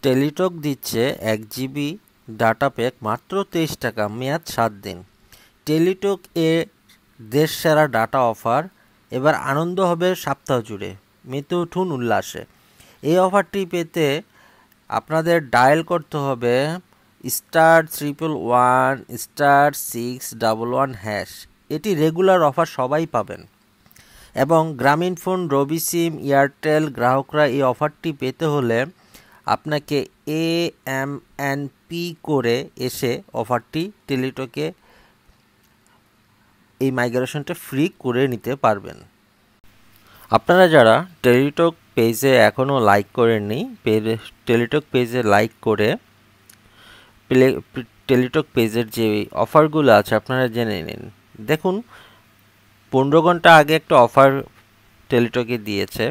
Teletalk দিচ্ছে 1 GB data pack মাত্র 23 টাকা, মেয়াদ 7 দিন। টেলিটক দেশ সেরা ডাটা অফার। এবার আনন্দ হবে সপ্তাহ জুড়ে, মেতে উঠুন উল্লাসে। এই অফারটি পেতে আপনাদের ডায়াল করতে হবে *111*611#। এটি রেগুলার অফার, সবাই পাবেন। এবং গ্রামীণফোন, রবি সিম, এয়ারটেল গ্রাহকরা এই অফারটি পেতে হলে আপনাকে AMNP করে এসে অফারটি টেলিটকে এই মাইগ্রেশনটা ফ্রি করে নিতে পারবেন। আপনারা যারা টেলিটক পেজে এখনও লাইক করেননি, টেলিটক পেজে লাইক করে টেলিটক পেজের যে অফারগুলো আছে আপনারা জেনে নিন। দেখুন, 15 ঘন্টা আগে একটা অফার টেলিটকে দিয়েছে,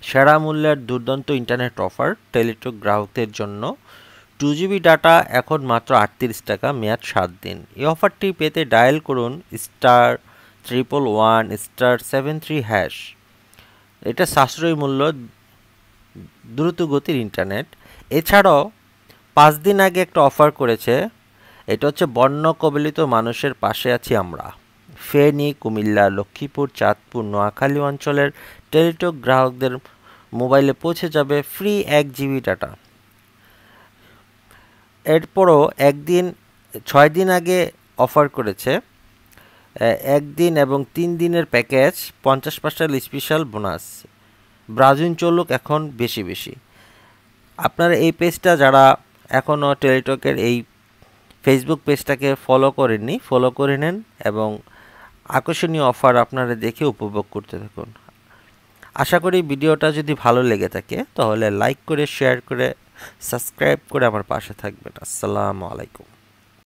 সেরা মূল্যের দুর্দান্ত ইন্টারনেট অফার টেলিটক গ্রাহকদের জন্য। 2 GB ডাটা এখন মাত্র 38 টাকা, মেয়াদ 7 দিন। এই অফারটি পেতে ডায়াল করুন *111*73#। এটা সাশ্রয়ী মূল্য, দ্রুত গতির ইন্টারনেট। এছাড়াও 5 দিন আগে একটা অফার করেছে, এটা হচ্ছে বন্যা কবলিত মানুষের পাশে আছি আমরা। ফেনী, কুমিল্লা, লক্ষ্মীপুর, চাঁদপুর, নোয়াখালী অঞ্চলের টেলিটক গ্রাহকদের মোবাইলে পৌঁছে যাবে ফ্রি 1 GB ডাটা। এরপরও 6 দিন আগে অফার করেছে 1 দিন এবং 3 দিনের প্যাকেজ 50% স্পেশাল বোনাস। ব্রাউজিং চলুক এখন বেশি বেশি। আপনারা এই পেজটা যারা এখনও টেলিটকের এই ফেসবুক পেজটাকে ফলো করেননি, ফলো করে নেন এবং আকর্ষণীয় অফার আপনারা দেখে উপভোগ করতে থাকুন। আশা করি ভিডিওটা যদি ভালো লেগে থাকে তাহলে লাইক করে, শেয়ার করে, সাবস্ক্রাইব করে আমার পাশে থাকবেন। আসসালামু আলাইকুম।